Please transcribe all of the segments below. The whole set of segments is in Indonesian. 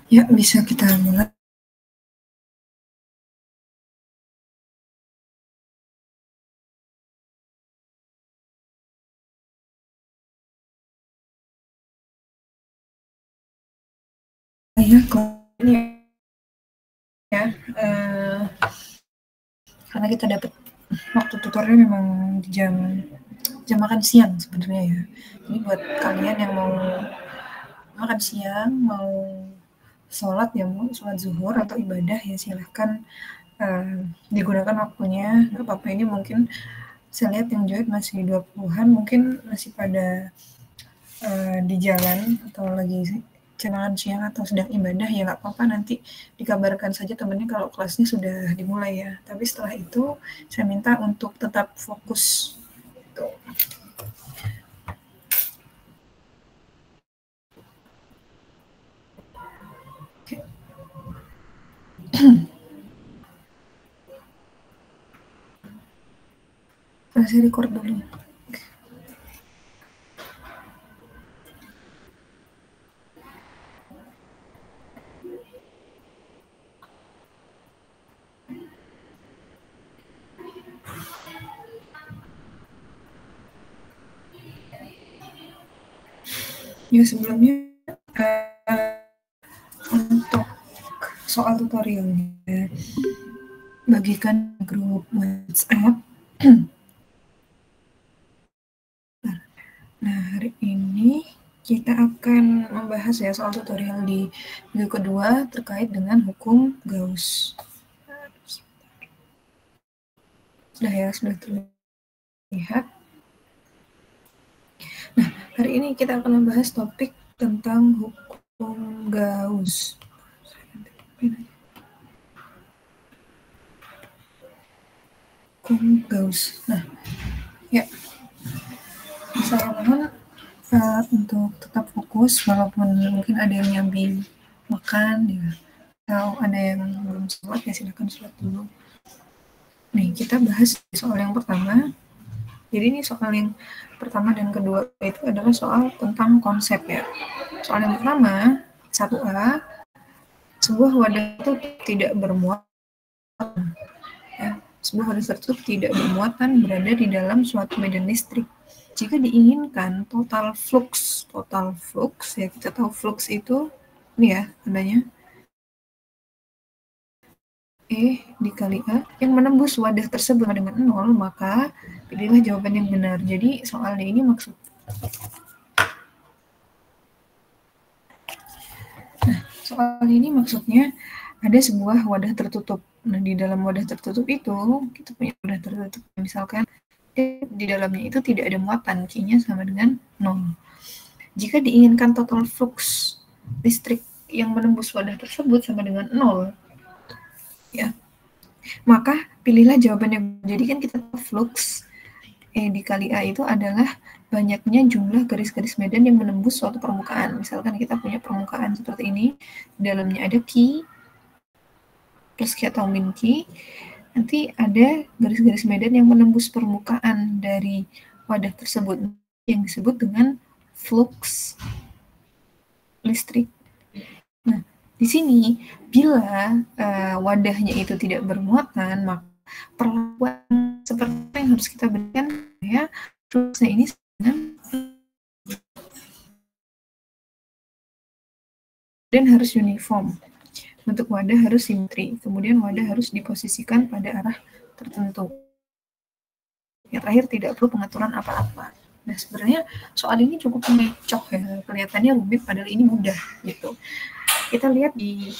Ya, bisa kita mulai. Ya, ini ya, karena kita dapat waktu tutornya memang di jam makan siang sebenarnya ya. Jadi buat kalian yang mau makan siang, mau sholat ya, mau sholat zuhur atau ibadah ya silahkan digunakan waktunya. Nggak apa-apa, ini mungkin saya lihat yang join masih 20-an, mungkin masih pada di jalan atau lagi makan siang atau sedang ibadah, ya nggak apa-apa, nanti dikabarkan saja temennya kalau kelasnya sudah dimulai ya. Tapi setelah itu saya minta untuk tetap fokus. Tuh. Saya record dulu. Ya sebelumnya untuk soal tutorialnya, bagikan grup WhatsApp. Nah, hari ini kita akan membahas ya soal tutorial di minggu kedua terkait dengan hukum Gauss. Sudah ya, sudah terlihat. Nah, hari ini kita akan membahas topik tentang hukum Gauss. Hukum Gauss. Nah, ya, saya mohon untuk tetap fokus walaupun mungkin ada yang nyambi makan ya, atau ada yang belum sholat ya silakan sholat dulu. Nih, kita bahas soal yang pertama. Jadi ini soal yang pertama dan kedua itu adalah soal tentang konsep ya. Soal yang pertama, 1A, sebuah wadah itu tidak bermuatan. Ya, sebuah wadah tertutup tidak bermuatan berada di dalam suatu medan listrik. Jika diinginkan total flux ya, kita tahu flux itu ini ya adanya E dikali A yang menembus wadah tersebut dengan 0, maka pilihlah jawaban yang benar. Jadi soalnya ini soal ini maksudnya ada sebuah wadah tertutup. Nah, di dalam wadah tertutup itu kita punya wadah tertutup. Misalkan di dalamnya itu tidak ada muatan, Q-nya sama dengan 0. Jika diinginkan total flux listrik yang menembus wadah tersebut sama dengan 0, ya, maka pilihlah jawaban yang jadi kan kita tahu flux E dikali A itu adalah banyaknya jumlah garis-garis medan yang menembus suatu permukaan. Misalkan kita punya permukaan seperti ini, di dalamnya ada Q, plus Q atau min Q, nanti ada garis-garis medan yang menembus permukaan dari wadah tersebut yang disebut dengan flux listrik. Nah, di sini bila wadahnya itu tidak bermuatan, maka perlakuan seperti apa yang harus kita berikan ya, fluxnya ini dan harus uniform. Bentuk wadah harus simetri, kemudian wadah harus diposisikan pada arah tertentu. Yang terakhir tidak perlu pengaturan apa-apa. Nah, sebenarnya soal ini cukup mengecoh ya, kelihatannya rumit padahal ini mudah gitu. Kita lihat di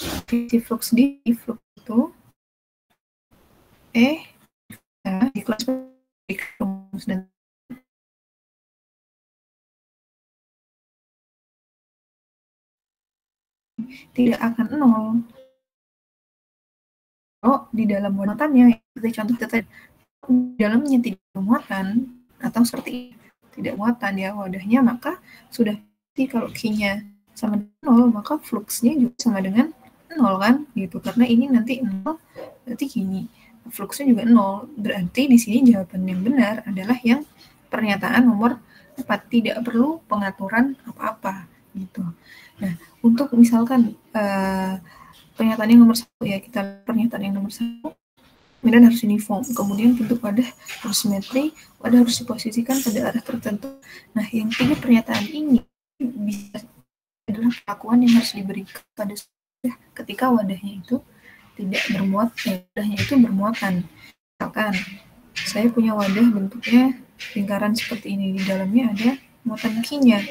flux itu di kelas rumus dan tidak akan 0 kalau di dalam muatannya seperti contoh tadi di dalamnya tidak muatan atau seperti tidak muatan ya wadahnya, maka sudah pasti kalau Q-nya sama dengan 0 maka fluxnya juga sama dengan 0 kan gitu, karena ini nanti 0 berarti gini fluxnya juga 0, berarti di sini jawaban yang benar adalah yang pernyataan nomor 4, tidak perlu pengaturan apa-apa gitu. Nah, untuk misalkan pernyataan yang nomor 1 ya, kita pernyataan yang nomor 1, kemudian harus uniform, kemudian bentuk wadah harus simetri, wadah harus diposisikan pada arah tertentu. Nah, yang 3 pernyataan ini bisa adalah perlakuan yang harus diberikan pada ketika wadahnya itu tidak bermuat, wadahnya itu bermuatan. Misalkan saya punya wadah bentuknya lingkaran seperti ini, di dalamnya ada muatan Q-nya.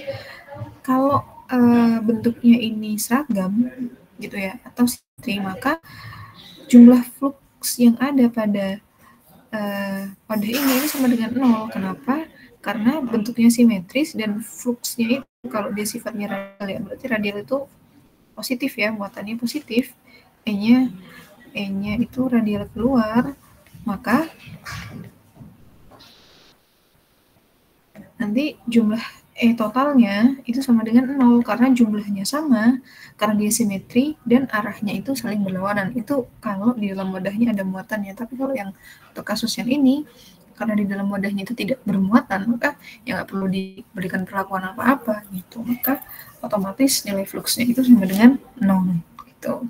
Kalau bentuknya ini seragam gitu ya, atau simetri, maka jumlah flux yang ada pada wadah ini sama dengan 0. Kenapa? Karena bentuknya simetris dan fluxnya itu kalau dia sifatnya radial ya, berarti radial itu positif ya, muatannya positif, E-nya itu radial keluar, maka nanti jumlah totalnya itu sama dengan 0 karena jumlahnya sama, karena dia simetri dan arahnya itu saling berlawanan. Itu kalau di dalam wadahnya ada muatannya. Tapi kalau yang untuk kasus yang ini, karena di dalam wadahnya itu tidak bermuatan, maka ya nggak perlu diberikan perlakuan apa-apa gitu. Maka otomatis nilai fluxnya itu sama dengan 0 gitu.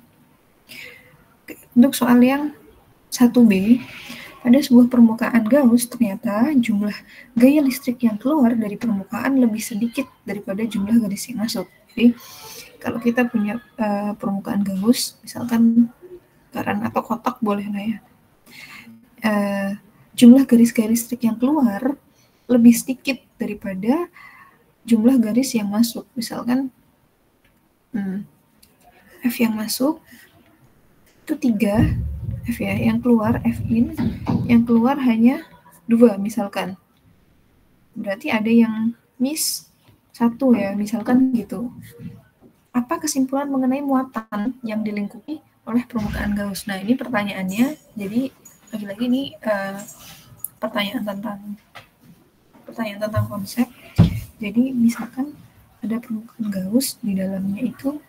Untuk soal yang 1B, pada sebuah permukaan Gauss, ternyata jumlah gaya listrik yang keluar dari permukaan lebih sedikit daripada jumlah garis yang masuk. Jadi, kalau kita punya permukaan Gauss, misalkan lingkaran atau kotak boleh lah ya, jumlah garis-garis listrik yang keluar lebih sedikit daripada jumlah garis yang masuk. Misalkan F yang masuk itu 3, F ya, yang keluar F in, yang keluar hanya 2 misalkan. Berarti ada yang miss 1 ya, misalkan gitu. Apa kesimpulan mengenai muatan yang dilingkupi oleh permukaan Gauss? Nah, ini pertanyaannya. Jadi lagi-lagi ini pertanyaan tentang konsep. Jadi misalkan ada permukaan Gauss, di dalamnya itu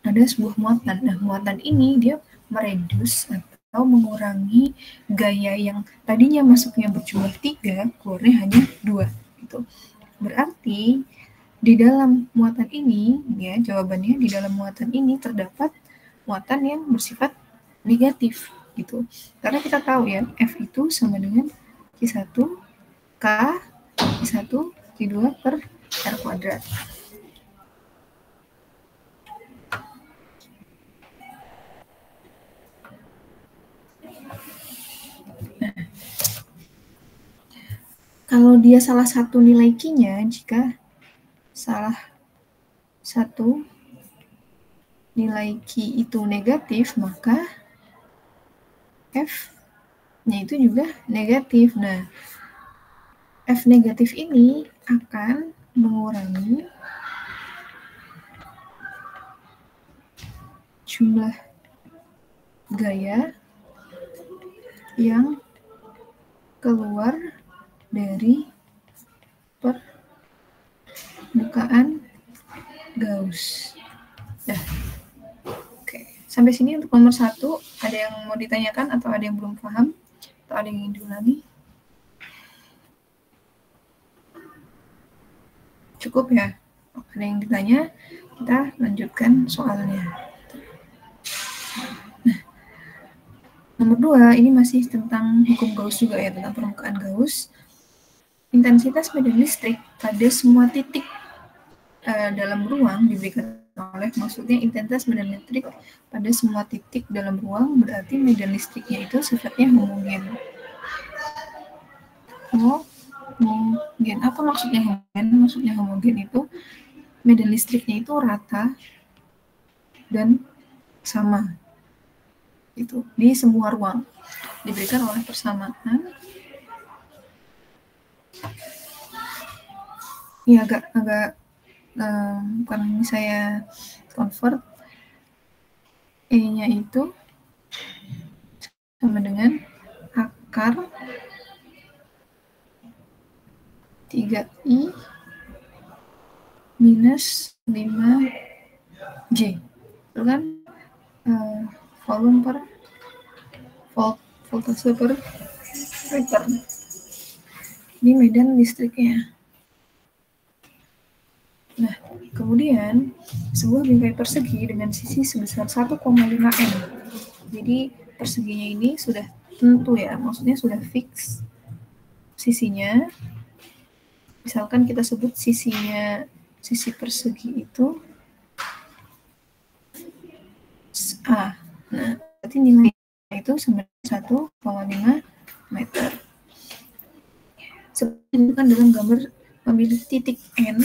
ada sebuah muatan. Nah, muatan ini dia meredus atau mengurangi gaya yang tadinya masuknya berjumlah 3, keluarnya hanya 2 gitu. Berarti di dalam muatan ini ya, jawabannya di dalam muatan ini terdapat muatan yang bersifat negatif gitu. Karena kita tahu ya, F itu sama dengan Q1 K Q1 Q2 per R kuadrat. Kalau dia salah satu nilai Q-nya, jika salah satu nilai Q itu negatif, maka F-nya itu juga negatif. Nah, F negatif ini akan mengurangi jumlah gaya yang keluar dari permukaan Gauss. Dah. Oke. Sampai sini untuk nomor 1, ada yang mau ditanyakan atau ada yang belum paham? Atau ada yang ingin diulangi? Cukup ya? Ada yang ditanya? Kita lanjutkan soalnya. Nah, nomor 2, ini masih tentang hukum Gauss juga ya, tentang permukaan Gauss. Intensitas medan listrik pada semua titik dalam ruang diberikan oleh, maksudnya intensitas medan listrik pada semua titik dalam ruang berarti medan listriknya itu sifatnya homogen. Homogen, apa maksudnya homogen? Maksudnya homogen itu medan listriknya itu rata dan sama itu di semua ruang diberikan oleh persamaan. Ya agak bukan ini saya convert, E-nya itu sama dengan akar 3I minus 5J. Itu kan volume per voltase per meter. Ini medan listriknya. Nah, kemudian sebuah bingkai persegi dengan sisi sebesar 1,5 M. Jadi perseginya ini sudah tentu ya, maksudnya sudah fix sisinya. Misalkan kita sebut sisi persegi itu A. Nah, berarti nilai itu sama 1,5 meter. Seperti itu kan dalam gambar memilih titik N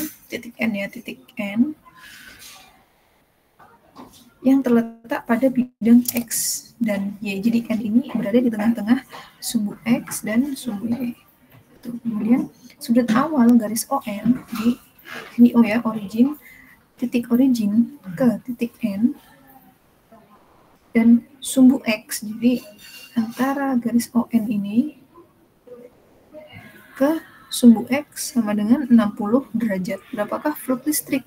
yang terletak pada bidang X dan Y. Jadi N ini berada di tengah-tengah sumbu X dan sumbu Y. Kemudian sudut awal garis ON di ini O ya, titik origin ke titik N dan sumbu X. Jadi antara garis ON ini ke sumbu X sama dengan 60 derajat. Berapakah flux listrik?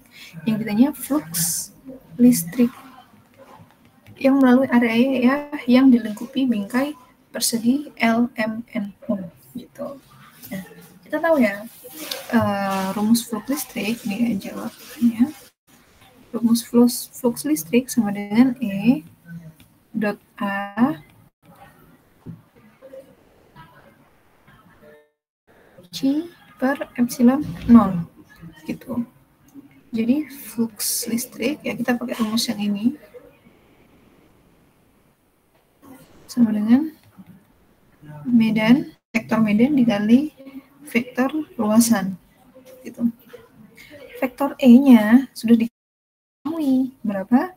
Yang ditanya flux listrik yang melalui area yang dilengkapi bingkai persegi LMNO gitu. Nah, kita tahu ya rumus flux listrik ini jawabannya. Rumus flux listrik sama dengan E dot A C per epsilon 0 gitu. Jadi flux listrik ya kita pakai rumus yang ini sama dengan vektor medan dikali vektor luasan gitu. Vektor E-nya sudah diketahui berapa?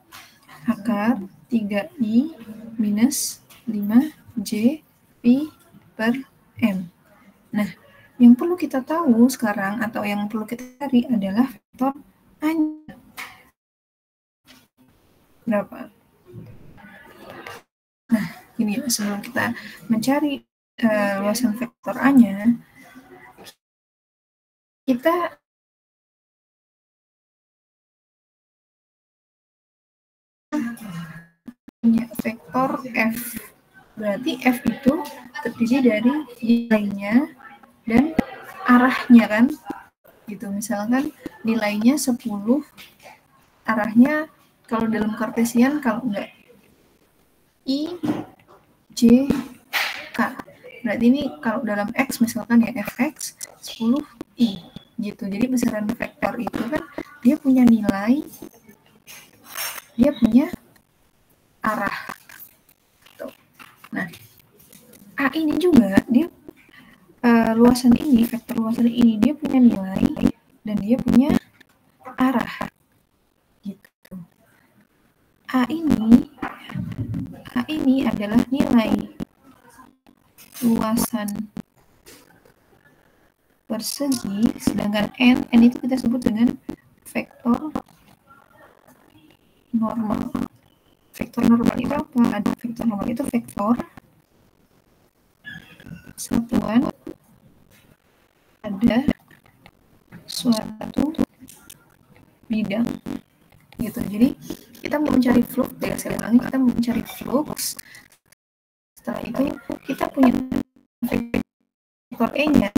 Akar 3I minus 5J Pi per M. Nah, yang perlu kita tahu sekarang atau yang perlu kita cari adalah vektor A-nya. Berapa? Nah, ini sebelum kita mencari luasan vektor A-nya, kita punya vektor F. Berarti F itu terdiri dari nilainya dan arahnya kan? Gitu. Misalkan nilainya 10, arahnya kalau dalam kartesian kalau enggak I, J, K. Berarti ini kalau dalam X misalkan ya Fx 10I gitu. Jadi besaran vektor itu kan dia punya nilai, dia punya arah. Tuh. Nah, A ini juga dia luasan ini, vektor luasan ini dia punya nilai dan dia punya arah. Gitu. A ini adalah nilai luasan persegi, sedangkan N itu kita sebut dengan vektor normal. Vektor normal itu apa? Ada vektor normal itu vektor satuan pada suatu bidang gitu. Jadi kita mau mencari flux, saya ulangi, kita mau mencari flux. Setelah itu kita punya vektor E-nya.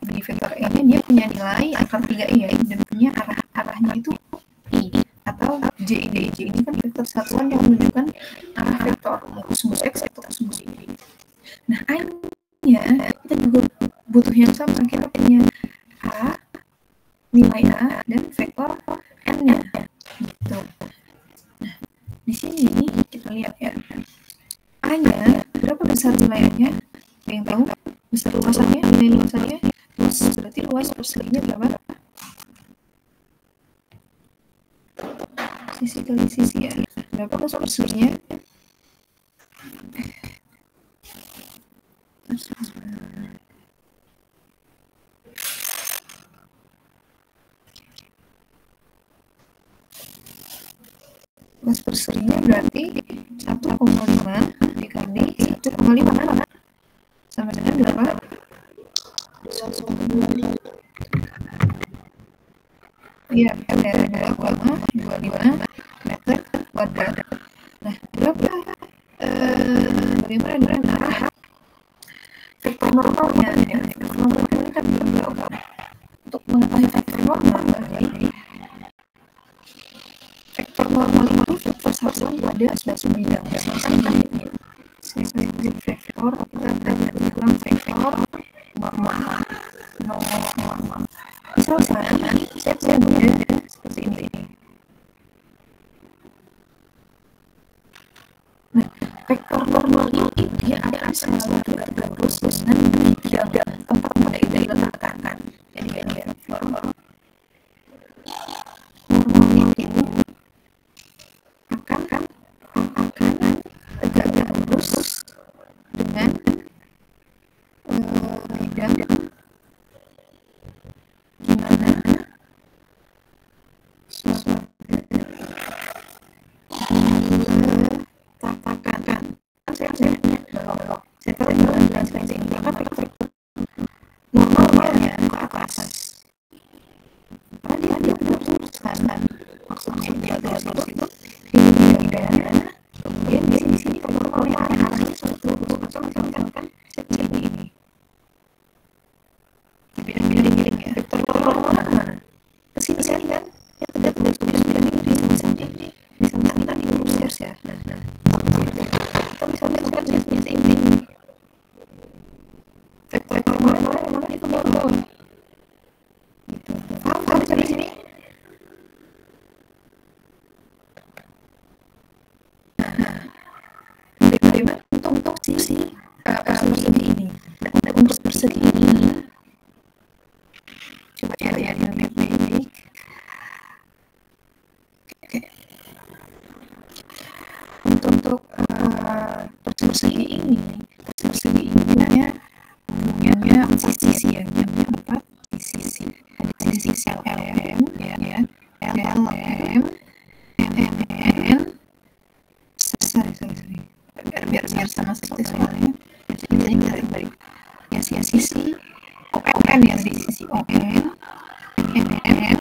Di vektor E-nya dia punya nilai akar 3i ya, dan punya arahnya itu I atau J ini kan vektor satuan yang menunjukkan arah vektor mau sumbu X atau sumbu Y. Nah, A-nya kita juga butuh yang sama, kita punya A, nilai A dan vektor N-nya gitu. Nah, di sini kita lihat ya, A-nya berapa besar nilai A-nya? Ada yang tahu? Besar luasannya, nilai luasannya, berarti luas perseginya berapa? Sisi kali sisi ya. Berapa luas perseginya? Luas perseginya berarti 1,5 dikali 1,5 sama dengan berapa? 1,25. Iya, ada 2,25 meter kuadrat. Nah, berapa? Bagaimana dengan arah vektor normalnya? Vektor normalnya kan berapa? Untuk mengetahui vektor normal, vektor normal itu vektor satuan pada suatu bidang. Misalkan ini, vektor kita bilang vektor normal. Misalkan saya punya seperti ini. Nah, vektor normal ini dia akan selalu tegak lurus dan berada tempat pada itu diletakkan. Jadi vektor normal itu akan tegak lurus dengan bidang gimana suatu letakkan. Saya tahu jelaskan ini maka vektor normalnya ke atas. Karena dia tegak lurus kan, maksudnya dia tegak lurus itu ini bidangnya. Kemudian di sini vektor normalnya arahnya suatu lurus atau misalkan seperti ini. Bidang ya. Vektor normal mana? Kesini kan? Ya tegak lurus bidang ini di misalkan kita di lurus ya. Atau misalkan seperti ini. Vektor normal memang itu normal. Gitu. Paham di sini? Bagaimana untuk sisi persegi ini? Untuk persegi ini, coba ya yang baik-baik. Oke. Untuk persegi ini namanya sisi ya, namanya 4 sisi. Ada sisi LM ya, LM, MN, sorry. Biar sama seperti soalnya. Jadi kita tarik ya sisi ON ya, di sisi ON, MM,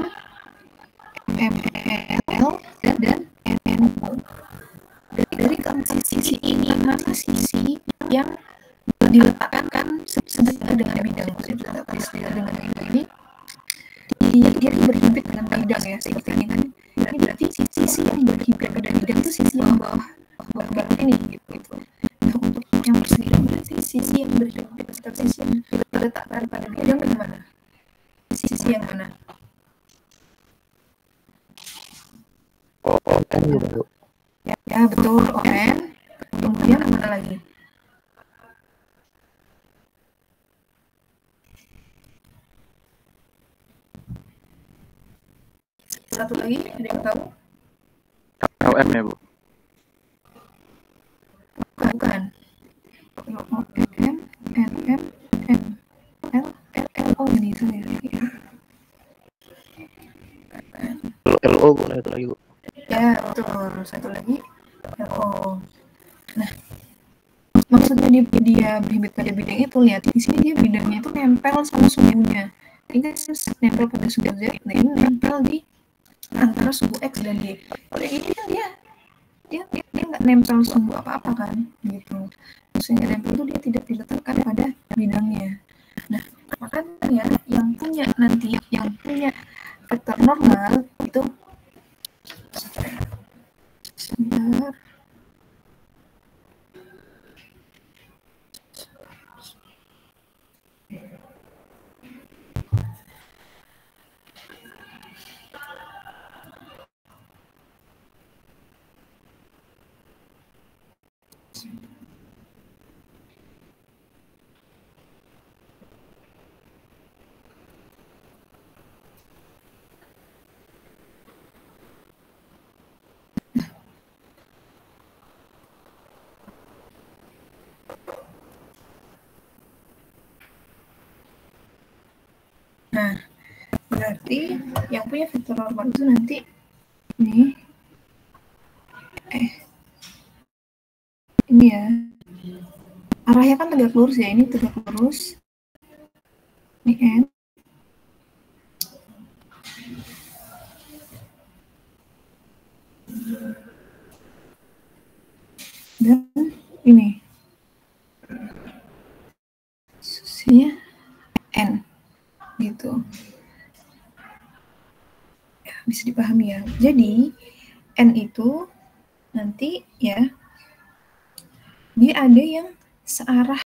ML dan NO. Dari keempat sisi ini mana sisi yang diletakkan sesuai dengan bidang dengan ini, dia berhimpit dengan bidang ya, seperti ini kan. Ini berarti sisi yang berhimpit pada bidang itu sisi yang bawah ini gitu. Nah, untuk yang persegi berarti sisi yang berhimpit atau sisi yang diletakkan pada bidang yang mana? Sisi yang mana? ON gitu. Ya betul, ON. Kemudian mana lagi? Satu lagi, ada yang tahu? LM ya, Bu? Bukan. M, NM, M, L, O ini saya. LO boleh itu lagi, Bu. Ya, betul. Satu lagi, LO. Nah, maksudnya dia berhimpit pada bidang itu, lihat di sini dia bidangnya itu nempel sama sumbunya. Ini nempel pada sumbu Z, nah ini nempel di antara sumbu X dan Y. Kalau ini kan dia nggak nempel sumbu apa-apa kan, gitu. Maksudnya nempel itu dia tidak diletakkan pada bidangnya. Nah, makanya yang punya vektor normal itu sebentar. Nah, berarti yang punya vektor normal itu nanti ini ya, arahnya kan tegak lurus ya, ini tegak lurus, ini N, dan ini sisinya N gitu. bisa dipahami ya. Jadi N itu nanti ya dia ada yang searah